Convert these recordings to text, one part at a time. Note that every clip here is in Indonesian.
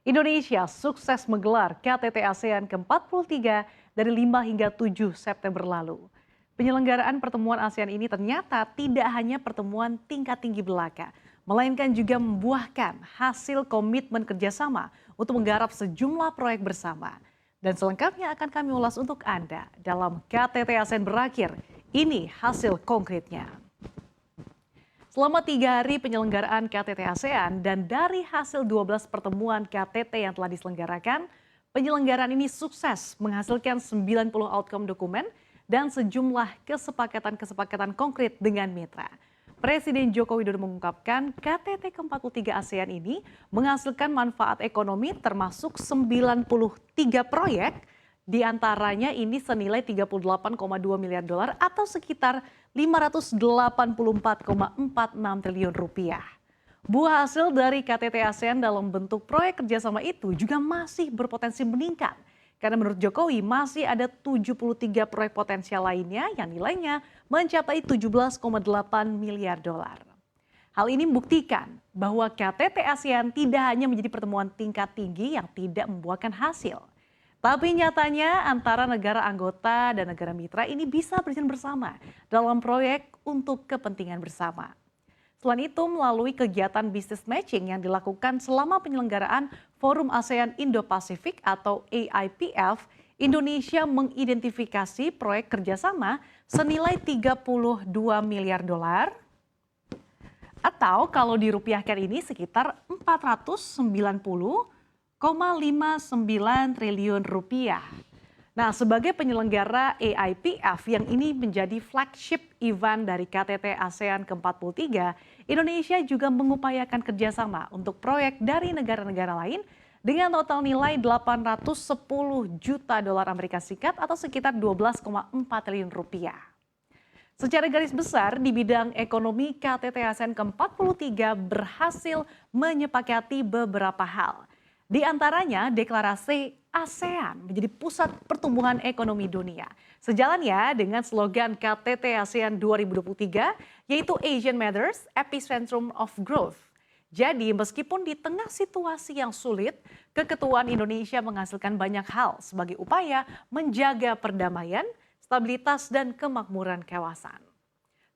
Indonesia sukses menggelar KTT ASEAN ke-43 dari 5 hingga 7 September lalu. Penyelenggaraan pertemuan ASEAN ini ternyata tidak hanya pertemuan tingkat tinggi belaka, melainkan juga membuahkan hasil komitmen kerjasama untuk menggarap sejumlah proyek bersama. Dan selengkapnya akan kami ulas untuk Anda dalam KTT ASEAN berakhir. Ini hasil konkretnya. Selama 3 hari penyelenggaraan KTT ASEAN dan dari hasil 12 pertemuan KTT yang telah diselenggarakan, penyelenggaraan ini sukses menghasilkan 90 outcome dokumen dan sejumlah kesepakatan-kesepakatan konkret dengan mitra. Presiden Joko Widodo mengungkapkan KTT ke-43 ASEAN ini menghasilkan manfaat ekonomi termasuk 93 proyek, di antaranya ini senilai 38,2 miliar dolar atau sekitar 584,46 triliun rupiah. Buah hasil dari KTT ASEAN dalam bentuk proyek kerjasama itu juga masih berpotensi meningkat. Karena menurut Jokowi masih ada 73 proyek potensial lainnya yang nilainya mencapai 17,8 miliar dolar. Hal ini membuktikan bahwa KTT ASEAN tidak hanya menjadi pertemuan tingkat tinggi yang tidak membuahkan hasil. Tapi nyatanya antara negara anggota dan negara mitra ini bisa berjalan bersama dalam proyek untuk kepentingan bersama. Selain itu, melalui kegiatan business matching yang dilakukan selama penyelenggaraan Forum ASEAN Indo-Pasifik atau AIPF, Indonesia mengidentifikasi proyek kerjasama senilai 32 miliar dolar atau kalau dirupiahkan ini sekitar 490,59 triliun rupiah. Nah, sebagai penyelenggara AIPF yang ini menjadi flagship event dari KTT ASEAN ke-43, Indonesia juga mengupayakan kerjasama untuk proyek dari negara-negara lain dengan total nilai 810 juta dolar Amerika Serikat atau sekitar 12,4 triliun rupiah. Secara garis besar di bidang ekonomi, KTT ASEAN ke-43 berhasil menyepakati beberapa hal. Di antaranya deklarasi ASEAN menjadi pusat pertumbuhan ekonomi dunia. Sejalan ya dengan slogan KTT ASEAN 2023 yaitu Asian Matters, Epicentrum of Growth. Jadi meskipun di tengah situasi yang sulit, keketuaan Indonesia menghasilkan banyak hal sebagai upaya menjaga perdamaian, stabilitas dan kemakmuran kawasan.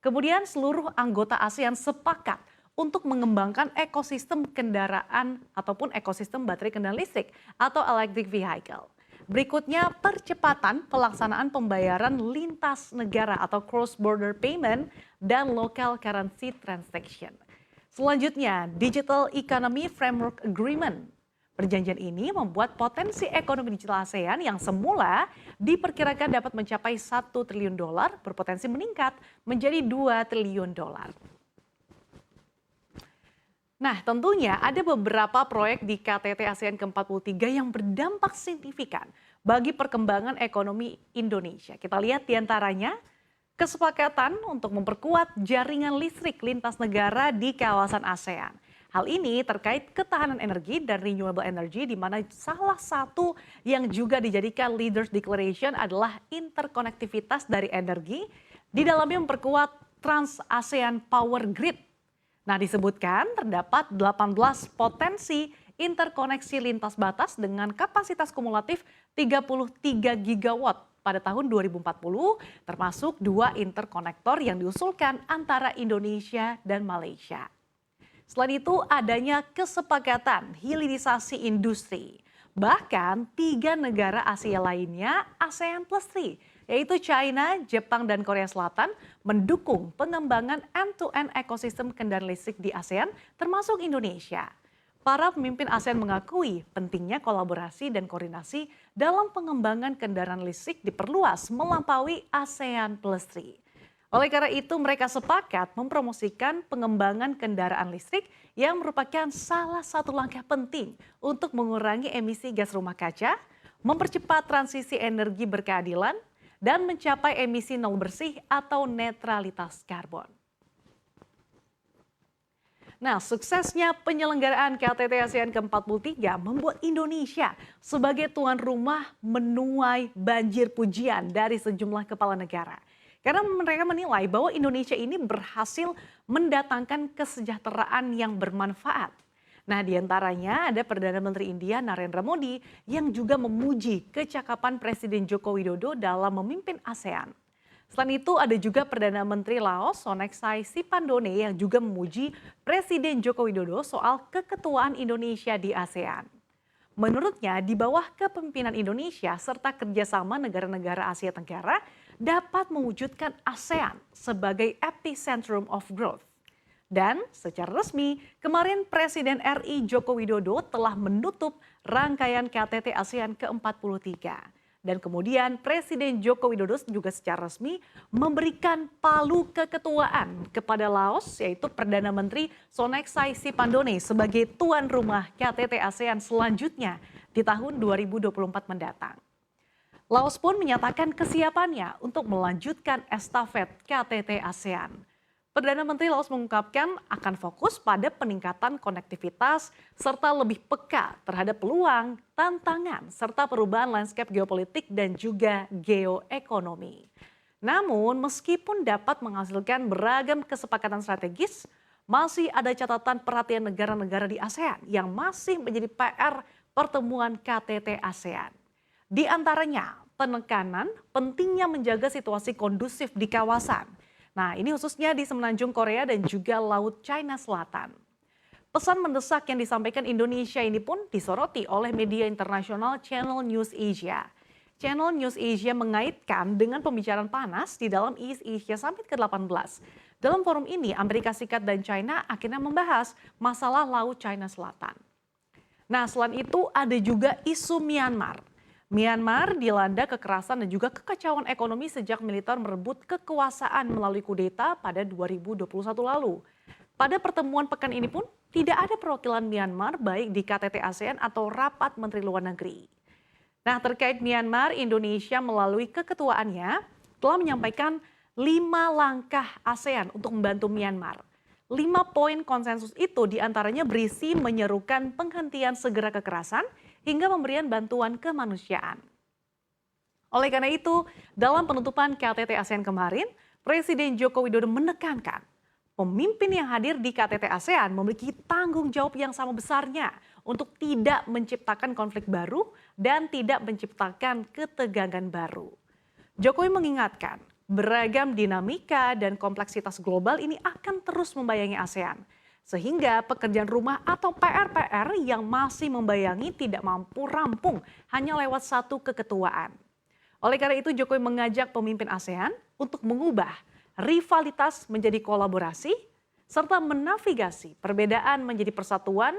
Kemudian seluruh anggota ASEAN sepakat untuk mengembangkan ekosistem kendaraan ataupun ekosistem baterai kendaraan listrik atau electric vehicle. Berikutnya percepatan pelaksanaan pembayaran lintas negara atau cross border payment dan local currency transaction. Selanjutnya Digital Economy Framework Agreement. Perjanjian ini membuat potensi ekonomi digital ASEAN yang semula diperkirakan dapat mencapai 1 triliun dolar berpotensi meningkat menjadi 2 triliun dolar. Nah, tentunya ada beberapa proyek di KTT ASEAN ke-43 yang berdampak signifikan bagi perkembangan ekonomi Indonesia. Kita lihat di antaranya kesepakatan untuk memperkuat jaringan listrik lintas negara di kawasan ASEAN. Hal ini terkait ketahanan energi dan renewable energy di mana salah satu yang juga dijadikan Leaders Declaration adalah interkonektivitas dari energi di dalamnya memperkuat Trans-ASEAN Power Grid. Nah, disebutkan terdapat 18 potensi interkoneksi lintas batas dengan kapasitas kumulatif 33 gigawatt pada tahun 2040, termasuk 2 interkonektor yang diusulkan antara Indonesia dan Malaysia. Selain itu, adanya kesepakatan hilirisasi industri. Bahkan 3 negara Asia lainnya ASEAN Plus 3, yaitu China, Jepang, dan Korea Selatan mendukung pengembangan end-to-end ekosistem kendaraan listrik di ASEAN termasuk Indonesia. Para pemimpin ASEAN mengakui pentingnya kolaborasi dan koordinasi dalam pengembangan kendaraan listrik diperluas melampaui ASEAN Plus 3. Oleh karena itu mereka sepakat mempromosikan pengembangan kendaraan listrik yang merupakan salah satu langkah penting untuk mengurangi emisi gas rumah kaca, mempercepat transisi energi berkeadilan, dan mencapai emisi nol bersih atau netralitas karbon. Nah, suksesnya penyelenggaraan KTT ASEAN ke-43 membuat Indonesia sebagai tuan rumah menuai banjir pujian dari sejumlah kepala negara. Karena mereka menilai bahwa Indonesia ini berhasil mendatangkan kesejahteraan yang bermanfaat. Nah, di antaranya ada Perdana Menteri India Narendra Modi yang juga memuji kecakapan Presiden Joko Widodo dalam memimpin ASEAN. Selain itu ada juga Perdana Menteri Laos Sonexai Sipandone yang juga memuji Presiden Joko Widodo soal keketuaan Indonesia di ASEAN. Menurutnya, di bawah kepemimpinan Indonesia serta kerjasama negara-negara Asia Tenggara dapat mewujudkan ASEAN sebagai epicentrum of growth. Dan secara resmi, kemarin Presiden RI Joko Widodo telah menutup rangkaian KTT ASEAN ke-43. Dan kemudian Presiden Joko Widodo juga secara resmi memberikan palu keketuaan kepada Laos, yaitu Perdana Menteri Sonexai Sipandone sebagai tuan rumah KTT ASEAN selanjutnya di tahun 2024 mendatang. Laos pun menyatakan kesiapannya untuk melanjutkan estafet KTT ASEAN. Perdana Menteri Laos mengungkapkan akan fokus pada peningkatan konektivitas serta lebih peka terhadap peluang, tantangan, serta perubahan landscape geopolitik dan juga geoekonomi. Namun meskipun dapat menghasilkan beragam kesepakatan strategis, masih ada catatan perhatian negara-negara di ASEAN yang masih menjadi PR pertemuan KTT ASEAN. Di antaranya penekanan pentingnya menjaga situasi kondusif di kawasan. Nah, ini khususnya di Semenanjung Korea dan juga Laut China Selatan. Pesan mendesak yang disampaikan Indonesia ini pun disoroti oleh media internasional Channel News Asia. Channel News Asia mengaitkan dengan pembicaraan panas di dalam East Asia Summit ke-18. Dalam forum ini, Amerika Serikat dan China akhirnya membahas masalah Laut China Selatan. Nah, selain itu ada juga isu Myanmar. Myanmar dilanda kekerasan dan juga kekacauan ekonomi sejak militer merebut kekuasaan melalui kudeta pada 2021 lalu. Pada pertemuan pekan ini pun tidak ada perwakilan Myanmar baik di KTT ASEAN atau rapat Menteri Luar Negeri. Nah, terkait Myanmar, Indonesia melalui keketuaannya telah menyampaikan 5 langkah ASEAN untuk membantu Myanmar. 5 poin konsensus itu diantaranya berisi menyerukan penghentian segera kekerasan hingga pemberian bantuan kemanusiaan. Oleh karena itu, dalam penutupan KTT ASEAN kemarin, Presiden Joko Widodo menekankan pemimpin yang hadir di KTT ASEAN memiliki tanggung jawab yang sama besarnya untuk tidak menciptakan konflik baru dan tidak menciptakan ketegangan baru. Jokowi mengingatkan, beragam dinamika dan kompleksitas global ini akan terus membayangi ASEAN. Sehingga pekerjaan rumah atau PR-PR yang masih membayangi tidak mampu rampung hanya lewat satu keketuaan. Oleh karena itu Jokowi mengajak pemimpin ASEAN untuk mengubah rivalitas menjadi kolaborasi serta menavigasi perbedaan menjadi persatuan